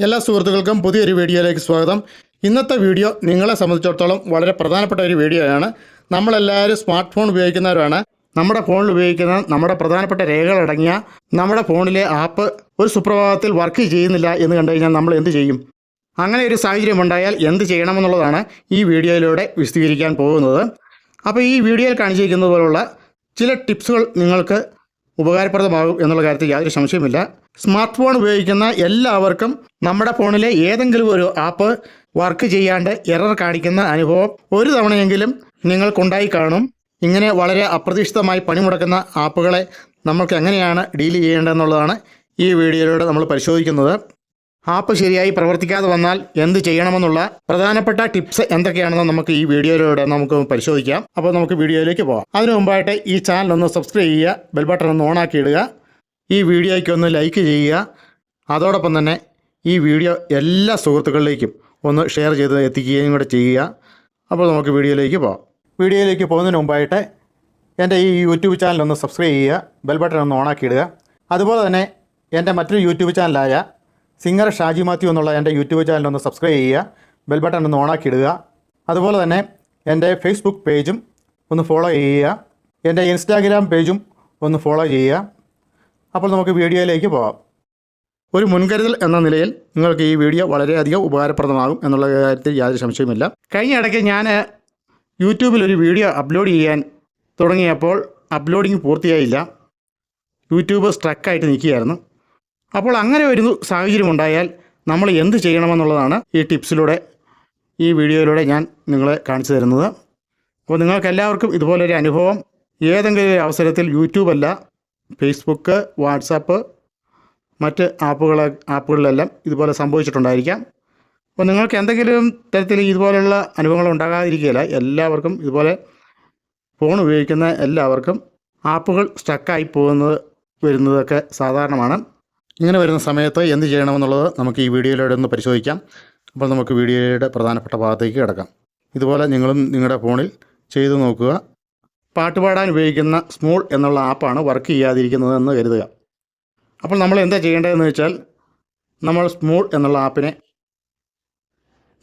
എല്ലാ സുഹൃത്തുക്കൾക്കും പുതിയൊരു വീഡിയോയിലേക്ക് സ്വാഗതം. ഇന്നത്തെ വീഡിയോ നിങ്ങളെ സംബന്ധിച്ചിടത്തോളം വളരെ പ്രധാനപ്പെട്ട ഒരു വീഡിയോയാണ്. നമ്മളെല്ലാവരും സ്മാർട്ട് ഫോൺ ഉപയോഗിക്കുന്നവരാണ്. നമ്മുടെ ഫോണിൽ ഉപയോഗിക്കുന്ന നമ്മുടെ പ്രധാനപ്പെട്ട രേഖകളടങ്ങിയ നമ്മുടെ ഫോണിലെ ആപ്പ് ഒരു സുപ്രഭാതത്തിൽ വർക്ക് ചെയ്യുന്നില്ല എന്ന് കണ്ടു കഴിഞ്ഞാൽ നമ്മൾ എന്ത് ചെയ്യും? അങ്ങനെ ഒരു സാഹചര്യം ഉണ്ടായാൽ എന്ത് ചെയ്യണമെന്നുള്ളതാണ് ഈ വീഡിയോയിലൂടെ വിശദീകരിക്കാൻ പോകുന്നത്. അപ്പോൾ ഈ വീഡിയോയിൽ കാണിച്ചിരിക്കുന്നത് പോലുള്ള ചില ടിപ്സുകൾ നിങ്ങൾക്ക് ഉപകാരപ്രദമാകും എന്നുള്ള കാര്യത്തിൽ യാതൊരു സംശയമില്ല. സ്മാർട്ട് ഫോൺ ഉപയോഗിക്കുന്ന എല്ലാവർക്കും നമ്മുടെ ഫോണിലെ ഏതെങ്കിലും ഒരു ആപ്പ് വർക്ക് ചെയ്യാണ്ട് എറർ കാണിക്കുന്ന അനുഭവം ഒരു തവണയെങ്കിലും നിങ്ങൾക്കുണ്ടായി കാണും. ഇങ്ങനെ വളരെ അപ്രതീക്ഷിതമായി പണിമുടക്കുന്ന ആപ്പുകളെ നമ്മൾക്ക് എങ്ങനെയാണ് ഡീൽ ചെയ്യേണ്ടതെന്നുള്ളതാണ് ഈ വീഡിയോയിലൂടെ നമ്മൾ പരിശോധിക്കുന്നത്. ആപ്പ് ശരിയായി പ്രവർത്തിക്കാതെ വന്നാൽ എന്ത് ചെയ്യണമെന്നുള്ള പ്രധാനപ്പെട്ട ടിപ്സ് എന്തൊക്കെയാണെന്ന് നമുക്ക് ഈ വീഡിയോയിലൂടെ നമുക്ക് പരിശോധിക്കാം. അപ്പോൾ നമുക്ക് വീഡിയോയിലേക്ക് പോകാം. അതിനു മുമ്പായിട്ട് ഈ ചാനൽ ഒന്ന് സബ്സ്ക്രൈബ് ചെയ്യുക, ബെൽ ബട്ടൺ ഒന്ന് ഓണാക്കി ഇടുക, ഈ വീഡിയോയ്ക്ക് ഒന്ന് ലൈക്ക് ചെയ്യുക. അതോടൊപ്പം തന്നെ ഈ വീഡിയോ എല്ലാ സുഹൃത്തുക്കളിലേക്കും ഒന്ന് ഷെയർ ചെയ്ത് എത്തിക്കുകയും കൂടെ ചെയ്യുക. അപ്പോൾ നമുക്ക് വീഡിയോയിലേക്ക് പോകാം. വീഡിയോയിലേക്ക് പോകുന്നതിന് മുമ്പായിട്ട് എൻ്റെ ഈ യൂട്യൂബ് ചാനൽ ഒന്ന് സബ്സ്ക്രൈബ് ചെയ്യുക, ബെൽ ബട്ടൺ ഒന്ന് ഓണാക്കി ഇടുക. അതുപോലെ തന്നെ എൻ്റെ മറ്റൊരു യൂട്യൂബ് ചാനലായ സിംഗർ ഷാജി മാത്യു എന്നുള്ള എൻ്റെ യൂട്യൂബ് ചാനലൊന്ന് സബ്സ്ക്രൈബ് ചെയ്യുക, ബെൽ ബട്ടൺ ഒന്ന് ഓണാക്കി ഇടുക. അതുപോലെ തന്നെ എൻ്റെ ഫേസ്ബുക്ക് പേജും ഒന്ന് ഫോളോ ചെയ്യുക, എൻ്റെ ഇൻസ്റ്റാഗ്രാം പേജും ഒന്ന് ഫോളോ ചെയ്യുക. അപ്പോൾ നമുക്ക് വീഡിയോയിലേക്ക് പോകാം. ഒരു മുൻകരുതൽ എന്ന നിലയിൽ നിങ്ങൾക്ക് ഈ വീഡിയോ വളരെയധികം ഉപകാരപ്രദമാകും എന്നുള്ള കാര്യത്തിൽ യാതൊരു സംശയമില്ല. കഴിഞ്ഞ ഇടയ്ക്ക് ഞാൻ യൂട്യൂബിൽ ഒരു വീഡിയോ അപ്ലോഡ് ചെയ്യാൻ തുടങ്ങിയപ്പോൾ അപ്ലോഡിങ് പൂർത്തിയായില്ല. യൂട്യൂബ് സ്ട്രക്കായിട്ട് നിൽക്കുകയായിരുന്നു. അപ്പോൾ അങ്ങനെ ഒരു സാഹചര്യം ഉണ്ടായാൽ നമ്മൾ എന്ത് ചെയ്യണമെന്നുള്ളതാണ് ഈ ടിപ്സിലൂടെ ഈ വീഡിയോയിലൂടെ ഞാൻ നിങ്ങളെ കാണിച്ചു തരുന്നത്. അപ്പോൾ നിങ്ങൾക്കെല്ലാവർക്കും ഇതുപോലൊരു അനുഭവം ഏതെങ്കിലും ഒരു അവസരത്തിൽ യൂട്യൂബല്ല, ഫേസ്ബുക്ക്, വാട്സാപ്പ്, മറ്റ് ആപ്പുകളിലെല്ലാം ഇതുപോലെ സംഭവിച്ചിട്ടുണ്ടായിരിക്കാം. അപ്പോൾ നിങ്ങൾക്ക് എന്തെങ്കിലും തരത്തിൽ ഇതുപോലെയുള്ള അനുഭവങ്ങൾ ഉണ്ടാകാതിരിക്കുകയില്ല. എല്ലാവർക്കും ഇതുപോലെ ഫോൺ ഉപയോഗിക്കുന്ന എല്ലാവർക്കും ആപ്പുകൾ സ്റ്റക്കായി വരുന്നതൊക്കെ സാധാരണമാണ്. ഇങ്ങനെ വരുന്ന സമയത്ത് എന്ത് ചെയ്യണമെന്നുള്ളത് നമുക്ക് ഈ വീഡിയോയിലൂടെ ഒന്ന് പരിശോധിക്കാം. അപ്പോൾ നമുക്ക് വീഡിയോയുടെ പ്രധാനപ്പെട്ട ഭാഗത്തേക്ക് കിടക്കാം. ഇതുപോലെ നിങ്ങളും നിങ്ങളുടെ ഫോണിൽ ചെയ്തു നോക്കുക. പാട്ട് പാടാൻ ഉപയോഗിക്കുന്ന സ്മൂൾ എന്നുള്ള ആപ്പാണ് വർക്ക് ചെയ്യാതിരിക്കുന്നതെന്ന് കരുതുക. അപ്പോൾ നമ്മൾ എന്താ ചെയ്യേണ്ടതെന്ന് വെച്ചാൽ നമ്മൾ സ്മൂൾ എന്നുള്ള ആപ്പിനെ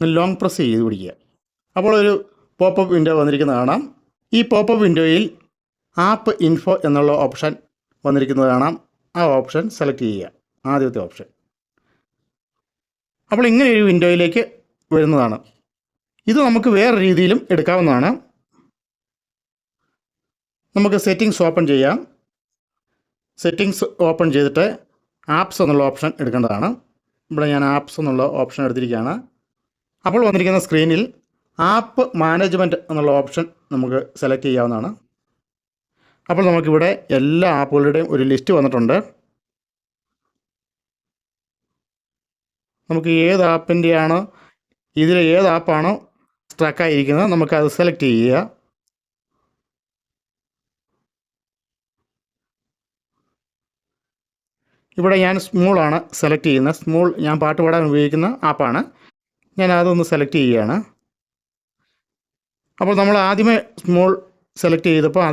ലോങ് പ്രസ് ചെയ്ത് പിടിക്കുക. അപ്പോൾ ഒരു പോപ്പപ്പ് വിൻഡോ വന്നിരിക്കുന്നത് കാണാം. ഈ പോപ്പപ്പ് വിൻഡോയിൽ ആപ്പ് ഇൻഫോ എന്നുള്ള ഓപ്ഷൻ വന്നിരിക്കുന്നത് കാണാം. ആ ഓപ്ഷൻ സെലക്ട് ചെയ്യുക, ആദ്യത്തെ ഓപ്ഷൻ. അപ്പോൾ ഇങ്ങനെ ഒരു വിൻഡോയിലേക്ക് വരുന്നതാണ്. ഇത് നമുക്ക് വേറെ രീതിയിലും എടുക്കാവുന്നതാണ്. നമുക്ക് സെറ്റിങ്സ് ഓപ്പൺ ചെയ്യാം. സെറ്റിങ്സ് ഓപ്പൺ ചെയ്തിട്ട് ആപ്സ് എന്നുള്ള ഓപ്ഷൻ എടുക്കേണ്ടതാണ്. ഇവിടെ ഞാൻ ആപ്സ് എന്നുള്ള ഓപ്ഷൻ എടുത്തിരിക്കുകയാണ്. അപ്പോൾ വന്നിരിക്കുന്ന സ്ക്രീനിൽ ആപ്പ് മാനേജ്മെൻറ്റ് എന്നുള്ള ഓപ്ഷൻ നമുക്ക് സെലക്ട് ചെയ്യാവുന്നതാണ്. അപ്പോൾ നമുക്കിവിടെ എല്ലാ ആപ്പുകളുടെയും ഒരു ലിസ്റ്റ് വന്നിട്ടുണ്ട്. നമുക്ക് ഏത് ആപ്പിൻ്റെയാണോ ഇതിൽ ഏത് ആപ്പാണോ സ്ട്രക്കായിരിക്കുന്നത് നമുക്കത് സെലക്ട് ചെയ്യുക. ഇവിടെ ഞാൻ സ്മൂളാണ് സെലക്ട് ചെയ്യുന്നത്. സ്മൂൾ ഞാൻ പാട്ട് പാടാൻ ഉപയോഗിക്കുന്ന ആപ്പാണ്. ഞാൻ അതൊന്ന് സെലക്ട് ചെയ്യുകയാണ്. അപ്പോൾ നമ്മൾ ആദ്യമേ സ്മൂൾ സെലക്ട് ചെയ്തപ്പോൾ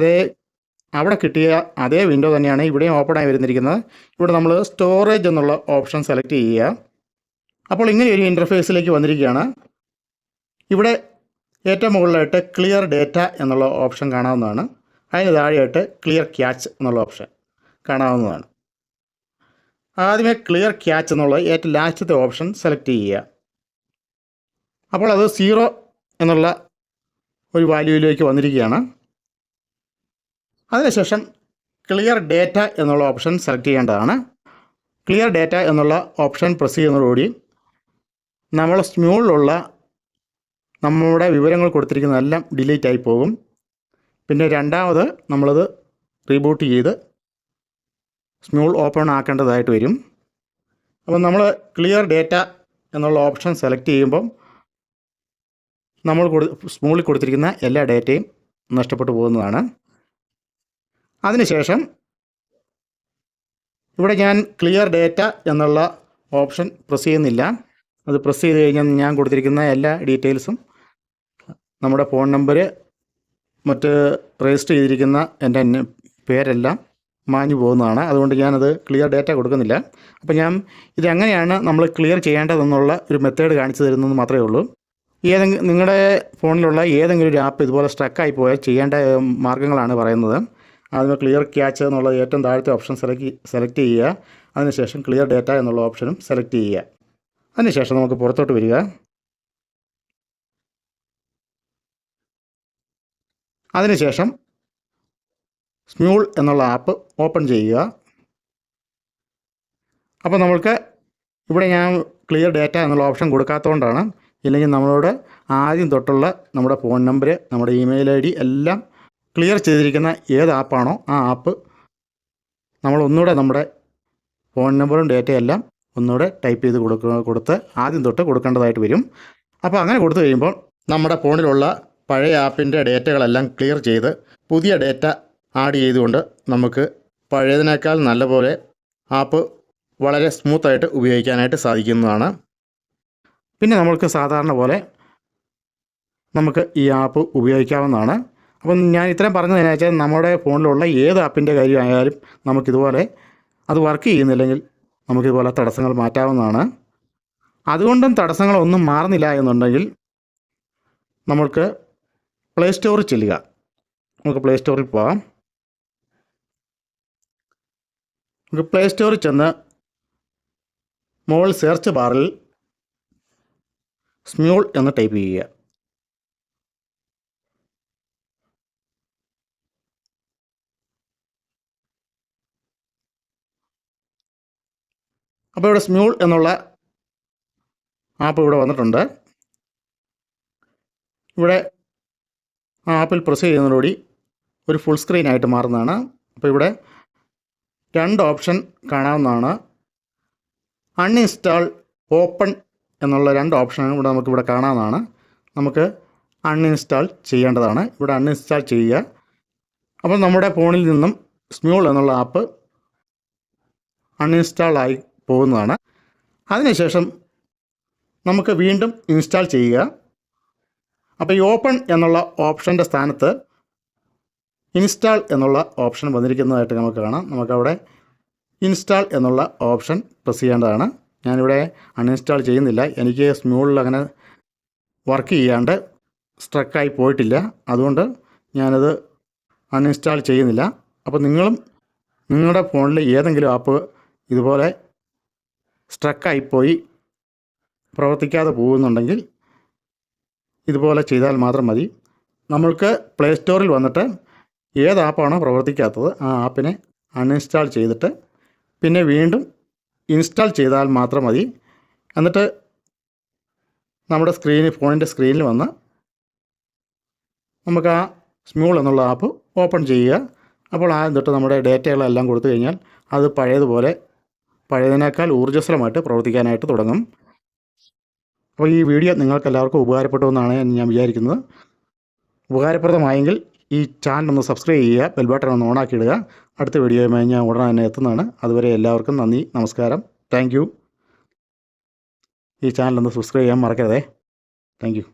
അവിടെ കിട്ടിയ അതേ വിൻഡോ തന്നെയാണ് ഇവിടെയും ഓപ്പണായി വരുന്നിരിക്കുന്നത്. ഇവിടെ നമ്മൾ സ്റ്റോറേജ് എന്നുള്ള ഓപ്ഷൻ സെലക്ട് ചെയ്യുക. അപ്പോൾ ഇങ്ങനെ ഒരു ഇൻ്റർഫേസിലേക്ക് വന്നിരിക്കുകയാണ്. ഇവിടെ ഏറ്റവും മുകളിലായിട്ട് ക്ലിയർ ഡേറ്റ എന്നുള്ള ഓപ്ഷൻ കാണാവുന്നതാണ്. അതിന് താഴെയായിട്ട് ക്ലിയർ ക്യാച്ച് എന്നുള്ള ഓപ്ഷൻ കാണാവുന്നതാണ്. ആദ്യമേ ക്ലിയർ ക്യാച്ച് എന്നുള്ള ഏറ്റവും ലാസ്റ്റത്തെ ഓപ്ഷൻ സെലക്ട് ചെയ്യുക. അപ്പോൾ അത് 0 എന്നുള്ള ഒരു വാല്യൂയിലേക്ക് വന്നിരിക്കുകയാണ്. അതിനുശേഷം ക്ലിയർ ഡേറ്റ എന്നുള്ള ഓപ്ഷൻ സെലക്ട് ചെയ്യേണ്ടതാണ്. ക്ലിയർ ഡേറ്റ എന്നുള്ള ഓപ്ഷൻ പ്രസ് ചെയ്യുന്നതോടുകൂടി നമ്മൾ സ്മൂളിലുള്ള നമ്മുടെ വിവരങ്ങൾ കൊടുത്തിരിക്കുന്നതെല്ലാം ഡിലീറ്റ് ആയി പോകും. പിന്നെ രണ്ടാമത് നമ്മളത് റീബൂട്ട് ചെയ്ത് സ്മൂൾ ഓപ്പൺ ആക്കേണ്ടതായിട്ട് വരും. അപ്പോൾ നമ്മൾ ക്ലിയർ ഡേറ്റ എന്നുള്ള ഓപ്ഷൻ സെലക്ട് ചെയ്യുമ്പം നമ്മൾ സ്മൂളിൽ കൊടുത്തിരിക്കുന്ന എല്ലാ ഡേറ്റയും നഷ്ടപ്പെട്ടു പോകുന്നതാണ്. അതിനുശേഷം ഇവിടെ ഞാൻ ക്ലിയർ ഡേറ്റ എന്നുള്ള ഓപ്ഷൻ പ്രസ് ചെയ്യുന്നില്ല. അത് പ്രസ് ചെയ്ത് കഴിഞ്ഞാൽ ഞാൻ കൊടുത്തിരിക്കുന്ന എല്ലാ ഡീറ്റെയിൽസും നമ്മുടെ ഫോൺ നമ്പർ, മറ്റ് രജിസ്റ്റർ ചെയ്തിരിക്കുന്ന എൻ്റെ പേരെല്ലാം മാഞ്ഞു പോകുന്നതാണ്. അതുകൊണ്ട് ഞാനത് ക്ലിയർ ഡേറ്റ കൊടുക്കുന്നില്ല. അപ്പോൾ ഞാൻ ഇതെങ്ങനെയാണ് നമ്മൾ ക്ലിയർ ചെയ്യേണ്ടതെന്നുള്ള ഒരു മെത്തേഡ് കാണിച്ചു തരുന്നത് മാത്രമേ ഉള്ളൂ. നിങ്ങളുടെ ഫോണിലുള്ള ഏതെങ്കിലും ഒരു ആപ്പ് ഇതുപോലെ സ്ട്രക്കായി പോയാൽ ചെയ്യേണ്ട മാർഗ്ഗങ്ങളാണ് പറയുന്നത്. അതിന് ക്ലിയർ ക്യാച്ച് എന്നുള്ള ഏറ്റവും താഴത്തെ ഓപ്ഷൻ സെലക്ട് ചെയ്യുക. അതിനുശേഷം ക്ലിയർ ഡേറ്റ എന്നുള്ള ഓപ്ഷനും സെലക്ട് ചെയ്യുക. അതിനുശേഷം നമുക്ക് പുറത്തോട്ട് വരിക. അതിനുശേഷം സ്മ്യൂൾ എന്നുള്ള ആപ്പ് ഓപ്പൺ ചെയ്യുക. അപ്പോൾ നമ്മൾക്ക് ഇവിടെ ഞാൻ ക്ലിയർ ഡേറ്റ എന്നുള്ള ഓപ്ഷൻ കൊടുക്കാത്തതുകൊണ്ടാണ്. ഇല്ലെങ്കിൽ നമ്മളോട് ആദ്യം തൊട്ടുള്ള നമ്മുടെ ഫോൺ നമ്പർ, നമ്മുടെ ഇമെയിൽ ID എല്ലാം ക്ലിയർ ചെയ്തിരിക്കുന്ന ഏത് ആപ്പാണോ ആ ആപ്പ് നമ്മൾ ഒന്നുകൂടെ നമ്മുടെ ഫോൺ നമ്പറും ഡേറ്റയും എല്ലാം ഒന്നുകൂടെ ടൈപ്പ് ചെയ്ത് കൊടുത്ത് ആദ്യം തൊട്ട് കൊടുക്കേണ്ടതായിട്ട് വരും. അപ്പോൾ അങ്ങനെ കൊടുത്തു കഴിയുമ്പോൾ നമ്മുടെ ഫോണിലുള്ള പഴയ ആപ്പിൻ്റെ ഡേറ്റകളെല്ലാം ക്ലിയർ ചെയ്ത് പുതിയ ഡേറ്റ ആഡ് ചെയ്തുകൊണ്ട് നമുക്ക് പഴയതിനേക്കാൾ നല്ലപോലെ ആപ്പ് വളരെ സ്മൂത്തായിട്ട് ഉപയോഗിക്കാനായിട്ട് സാധിക്കുന്നതാണ്. പിന്നെ നമ്മൾക്ക് സാധാരണ പോലെ നമുക്ക് ഈ ആപ്പ് ഉപയോഗിക്കാവുന്നതാണ്. അപ്പം ഞാൻ ഇത്രയും പറഞ്ഞതെന്നു വെച്ചാൽ നമ്മുടെ ഫോണിലുള്ള ഏത് ആപ്പിൻ്റെ കാര്യമായാലും നമുക്കിതുപോലെ അത് വർക്ക് ചെയ്യുന്നില്ലെങ്കിൽ നമുക്കിതുപോലെ തടസ്സങ്ങൾ മാറ്റാവുന്നതാണ്. അതുകൊണ്ടും തടസ്സങ്ങളൊന്നും മാറുന്നില്ല എന്നുണ്ടെങ്കിൽ നമ്മൾക്ക് പ്ലേ സ്റ്റോറിൽ ചെല്ലുക. നമുക്ക് പ്ലേ സ്റ്റോറിൽ പോകാം. നമുക്ക് പ്ലേ സ്റ്റോറിൽ ചെന്ന് മുകളിൽ സെർച്ച് ബാറിൽ സ്മ്യൂൾ എന്ന് ടൈപ്പ് ചെയ്യുക. അപ്പോൾ ഇവിടെ സ്മ്യൂൾ എന്നുള്ള ആപ്പ് ഇവിടെ വന്നിട്ടുണ്ട്. ഇവിടെ ആ ആപ്പിൽ പ്രസ് ചെയ്യുന്നതോടുകൂടി ഒരു ഫുൾ സ്ക്രീനായിട്ട് മാറുന്നതാണ്. അപ്പോൾ ഇവിടെ 2 ഓപ്ഷൻ കാണാവുന്നതാണ്. അൺഇൻസ്റ്റാൾ, ഓപ്പൺ എന്നുള്ള 2 ഓപ്ഷനാണ് ഇവിടെ നമുക്കിവിടെ കാണാവുന്നതാണ്. നമുക്ക് അൺഇൻസ്റ്റാൾ ചെയ്യേണ്ടതാണ്. ഇവിടെ അൺഇൻസ്റ്റാൾ ചെയ്യുക. അപ്പോൾ നമ്മുടെ ഫോണിൽ നിന്നും സ്മ്യൂൾ എന്നുള്ള ആപ്പ് അൺഇൻസ്റ്റാൾ ആയി പോകുന്നതാണ്. അതിനുശേഷം നമുക്ക് വീണ്ടും ഇൻസ്റ്റാൾ ചെയ്യുക. അപ്പോൾ ഈ ഓപ്പൺ എന്നുള്ള ഓപ്ഷൻ്റെ സ്ഥാനത്ത് ഇൻസ്റ്റാൾ എന്നുള്ള ഓപ്ഷൻ വന്നിരിക്കുന്നതായിട്ട് നമുക്ക് കാണാം. നമുക്കവിടെ ഇൻസ്റ്റാൾ എന്നുള്ള ഓപ്ഷൻ പ്രസ് ചെയ്യേണ്ടതാണ്. ഞാനിവിടെ അൺഇൻസ്റ്റാൾ ചെയ്യുന്നില്ല. എനിക്ക് സ്മ്യൂളിൽ അങ്ങനെ വർക്ക് ചെയ്യാണ്ട് സ്ട്രക്കായി പോയിട്ടില്ല. അതുകൊണ്ട് ഞാനത് അൺഇൻസ്റ്റാൾ ചെയ്യുന്നില്ല. അപ്പോൾ നിങ്ങളും നിങ്ങളുടെ ഫോണിൽ ഏതെങ്കിലും ആപ്പ് ഇതുപോലെ സ്ട്രക്കായിപ്പോയി പ്രവർത്തിക്കാതെ പോകുന്നുണ്ടെങ്കിൽ ഇതുപോലെ ചെയ്താൽ മാത്രം മതി. നമ്മൾക്ക് പ്ലേ സ്റ്റോറിൽ വന്നിട്ട് ഏത് ആപ്പാണോ പ്രവർത്തിക്കാത്തത് ആ ആപ്പിനെ അൺഇൻസ്റ്റാൾ ചെയ്തിട്ട് പിന്നെ വീണ്ടും ഇൻസ്റ്റാൾ ചെയ്താൽ മാത്രം മതി. എന്നിട്ട് നമ്മുടെ ഫോണിൻ്റെ സ്ക്രീനിൽ വന്ന് നമുക്ക് ആ സ്മ്യൂൾ എന്നുള്ള ആപ്പ് ഓപ്പൺ ചെയ്യുക. അപ്പോൾ ആദ്യം തൊട്ട് നമ്മുടെ ഡേറ്റകളെല്ലാം കൊടുത്തു കഴിഞ്ഞാൽ അത് പഴയതിനേക്കാൾ ഊർജ്ജസ്വലമായിട്ട് പ്രവർത്തിക്കാനായിട്ട് തുടങ്ങും. അപ്പോൾ ഈ വീഡിയോ നിങ്ങൾക്കെല്ലാവർക്കും ഉപകാരപ്പെട്ടു എന്നാണ് ഞാൻ വിചാരിക്കുന്നത്. ഉപകാരപ്രദമായെങ്കിൽ ഈ ചാനൽ ഒന്ന് സബ്സ്ക്രൈബ് ചെയ്യുക, ബെൽ ബട്ടൺ ഒന്ന് ഓണാക്കി ഇടുക. അടുത്ത വീഡിയോയുമായി ഞാൻ ഉടനെ തന്നെ എത്തുന്നതാണ്. അതുവരെ എല്ലാവർക്കും നന്ദി, നമസ്കാരം, താങ്ക് യു. ഈ ചാനൽ ഒന്ന് സബ്സ്ക്രൈബ് ചെയ്യാൻ മറക്കരുതേ. Thank you.